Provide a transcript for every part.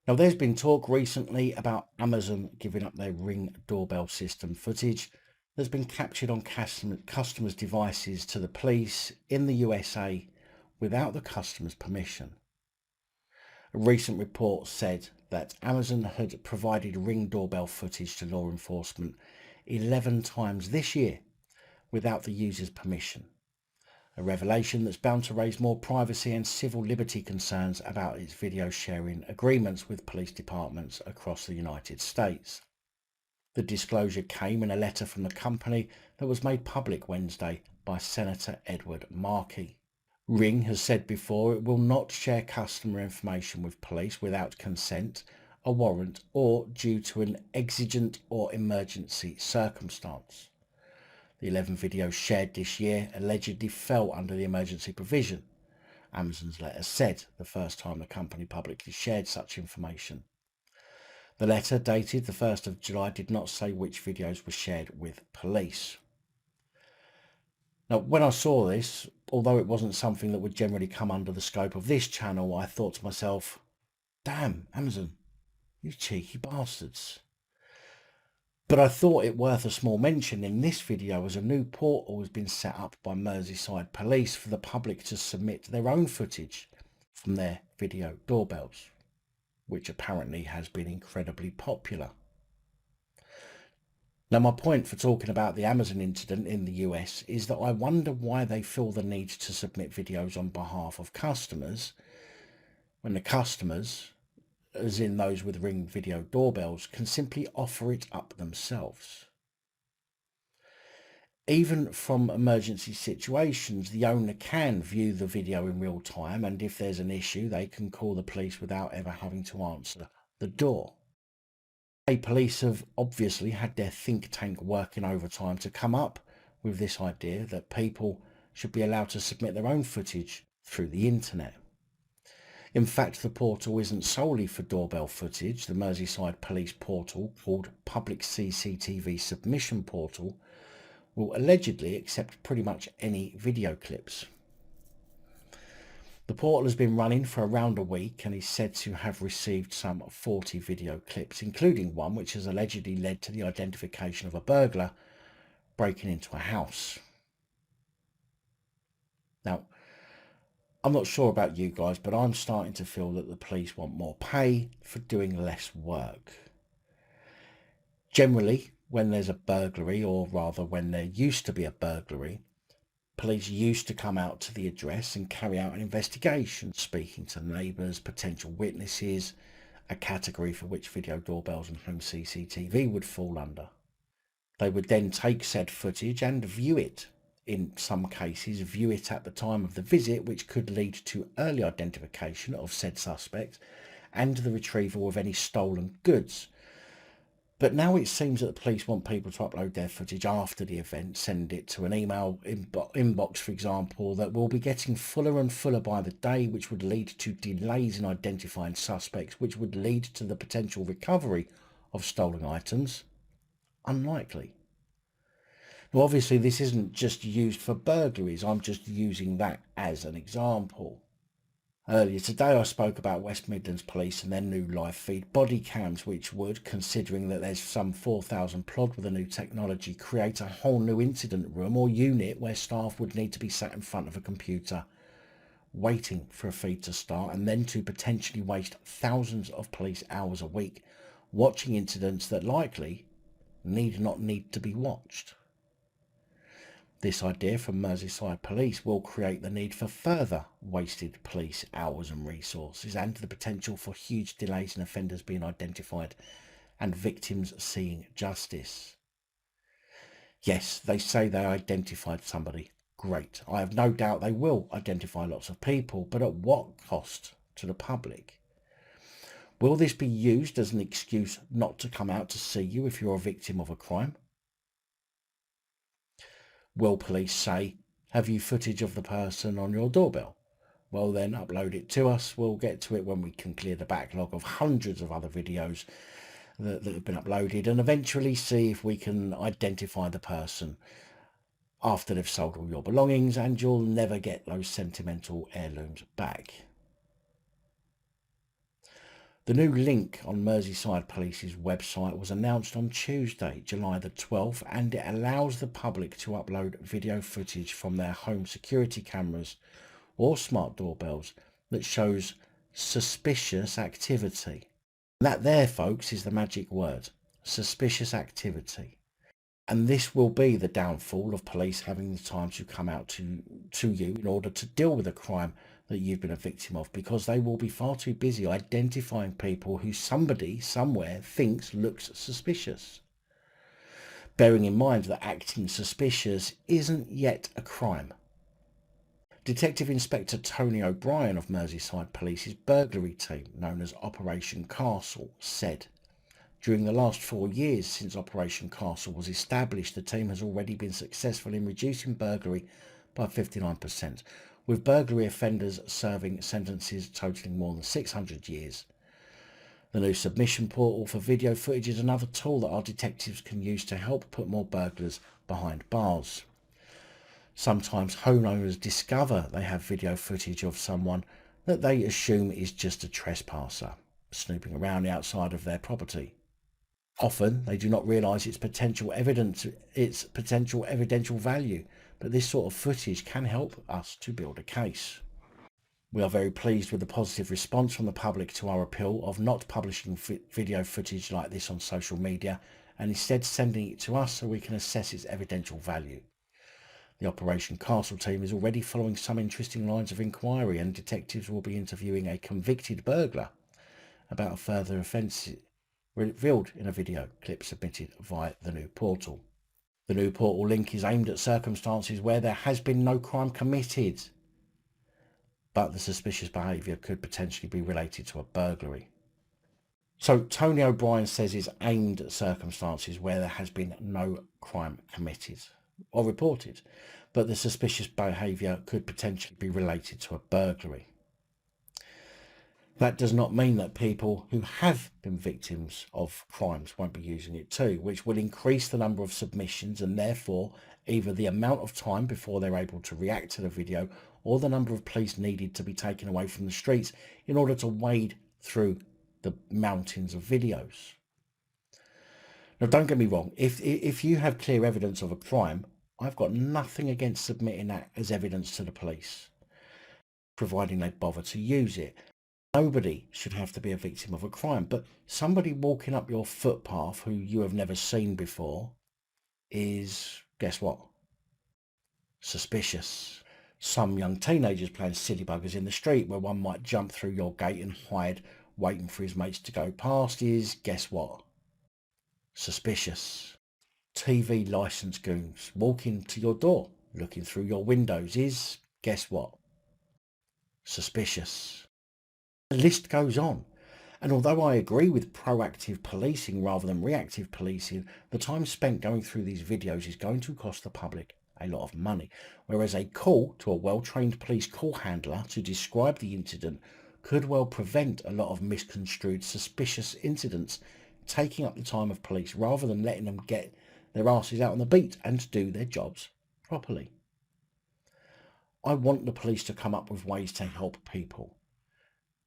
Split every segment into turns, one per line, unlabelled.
Now, there's been talk recently about Amazon giving up their Ring doorbell system footage that's been captured on customers' devices to the police in the USA without the customer's permission. A recent report said that Amazon had provided Ring doorbell footage to law enforcement 11 times this year without the user's permission. A revelation that's bound to raise more privacy and civil liberty concerns about its video sharing agreements with police departments across the United States. The disclosure came in a letter from the company that was made public Wednesday by Senator Edward Markey. Ring has said before it will not share customer information with police without consent, a warrant, or due to an exigent or emergency circumstance. The 11 videos shared this year allegedly fell under the emergency provision, Amazon's letter said, the first time the company publicly shared such information. The letter, dated the 1st of July, did not say which videos were shared with police. Now, when I saw this, although it wasn't something that would generally come under the scope of this channel, I thought to myself, damn, Amazon, you cheeky bastards. But I thought it worth a small mention in this video as a new portal has been set up by Merseyside police for the public to submit their own footage from their video doorbells, which apparently has been incredibly popular. Now, my point for talking about the Amazon incident in the US is that I wonder why they feel the need to submit videos on behalf of customers when the customers, as in those with Ring video doorbells, can simply offer it up themselves. Even from emergency situations, the owner can view the video in real time, and if there's an issue, they can call the police without ever having to answer the door. Police have obviously had their think tank working overtime to come up with this idea that people should be allowed to submit their own footage through the internet. In fact, the portal isn't solely for doorbell footage. The Merseyside police portal, called Public CCTV Submission Portal, will allegedly accept pretty much any video clips. The portal has been running for around a week and is said to have received some 40 video clips, including one which has allegedly led to the identification of a burglar breaking into a house. Now, I'm not sure about you guys, but I'm starting to feel that the police want more pay for doing less work. Generally, when there's a burglary, or rather when there used to be a burglary, police used to come out to the address and carry out an investigation, speaking to neighbours, potential witnesses, a category for which video doorbells and home CCTV would fall under. They would then take said footage and view it. In some cases, view it at the time of the visit, which could lead to early identification of said suspect and the retrieval of any stolen goods. But now it seems that the police want people to upload their footage after the event, send it to an email inbox, for example, that will be getting fuller and fuller by the day, which would lead to delays in identifying suspects, which would lead to the potential recovery of stolen items. Unlikely. Well, obviously, this isn't just used for burglaries. I'm just using that as an example. Earlier today, I spoke about West Midlands Police and their new live feed body cams, which would, considering that there's some 4,000 plod with the new technology, create a whole new incident room or unit where staff would need to be sat in front of a computer waiting for a feed to start, and then to potentially waste thousands of police hours a week watching incidents that likely need not need to be watched. This idea from Merseyside Police will create the need for further wasted police hours and resources, and the potential for huge delays in offenders being identified and victims seeing justice. Yes, they say they identified somebody. Great. I have no doubt they will identify lots of people, but at what cost to the public? Will this be used as an excuse not to come out to see you if you're a victim of a crime? Will police say, have you footage of the person on your doorbell? Well, then upload it to us. We'll get to it when we can clear the backlog of hundreds of other videos that have been uploaded, and eventually see if we can identify the person after they've sold all your belongings, and you'll never get those sentimental heirlooms back. The new link on Merseyside Police's website was announced on Tuesday, July the 12th, and it allows the public to upload video footage from their home security cameras or smart doorbells that shows suspicious activity. That there, folks, is the magic word, suspicious activity. And this will be the downfall of police having the time to come out to you in order to deal with a crime that you've been a victim of, because they will be far too busy identifying people who somebody somewhere thinks looks suspicious. Bearing in mind that acting suspicious isn't yet a crime. Detective Inspector Tony O'Brien of Merseyside Police's burglary team, known as Operation Castle, said, "During the last 4 years since Operation Castle was established, the team has already been successful in reducing burglary by 59%, with burglary offenders serving sentences totaling more than 600 years. The new submission portal for video footage is another tool that our detectives can use to help put more burglars behind bars. Sometimes homeowners discover they have video footage of someone that they assume is just a trespasser, snooping around the outside of their property. Often they do not realise its potential evidential value, but this sort of footage can help us to build a case. We are very pleased with the positive response from the public to our appeal of not publishing video footage like this on social media and instead sending it to us so we can assess its evidential value. The Operation Castle team is already following some interesting lines of inquiry, and detectives will be interviewing a convicted burglar about a further offence revealed in a video clip submitted via the new portal. The new portal link is aimed at circumstances where there has been no crime committed, but the suspicious behaviour could potentially be related to a burglary." So Tony O'Brien says it's aimed at circumstances where there has been no crime committed or reported, but the suspicious behaviour could potentially be related to a burglary. That does not mean that people who have been victims of crimes won't be using it too, which will increase the number of submissions and therefore either the amount of time before they're able to react to the video or the number of police needed to be taken away from the streets in order to wade through the mountains of videos. Now, don't get me wrong, if you have clear evidence of a crime, I've got nothing against submitting that as evidence to the police, providing they bother to use it. Nobody should have to be a victim of a crime, but somebody walking up your footpath who you have never seen before is, guess what? Suspicious. Some young teenagers playing silly buggers in the street where one might jump through your gate and hide, waiting for his mates to go past is, guess what? Suspicious. TV licence goons walking to your door, looking through your windows is, guess what? Suspicious. The list goes on. And although I agree with proactive policing rather than reactive policing, the time spent going through these videos is going to cost the public a lot of money, whereas a call to a well-trained police call handler to describe the incident could well prevent a lot of misconstrued suspicious incidents, taking up the time of police rather than letting them get their asses out on the beat and do their jobs properly. I want the police to come up with ways to help people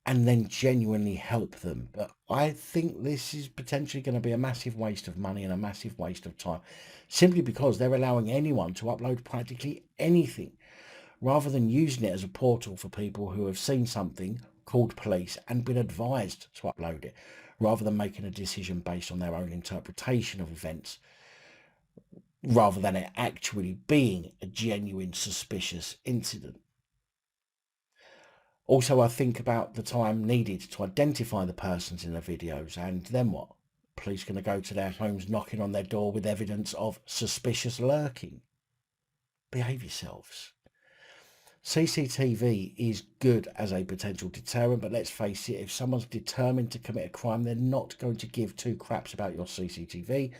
and then genuinely help them. But I think this is potentially going to be a massive waste of money and a massive waste of time, simply because they're allowing anyone to upload practically anything, rather than using it as a portal for people who have seen something, called police and been advised to upload it, rather than making a decision based on their own interpretation of events, rather than it actually being a genuine suspicious incident. Also, I think about the time needed to identify the persons in the videos, and then what? Police going to go to their homes knocking on their door with evidence of suspicious lurking? Behave yourselves. CCTV is good as a potential deterrent, but let's face it, if someone's determined to commit a crime, they're not going to give two craps about your CCTV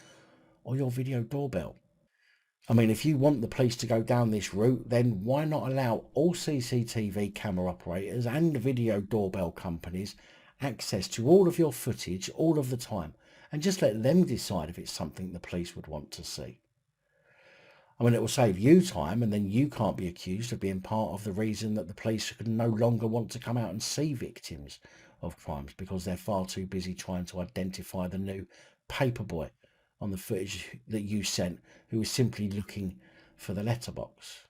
or your video doorbell. I mean, if you want the police to go down this route, then why not allow all CCTV camera operators and video doorbell companies access to all of your footage all of the time, and just let them decide if it's something the police would want to see? I mean, it will save you time, and then you can't be accused of being part of the reason that the police could no longer want to come out and see victims of crimes because they're far too busy trying to identify the new paperboy on the footage that you sent, who was simply looking for the letterbox.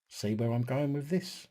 See where I'm going with this?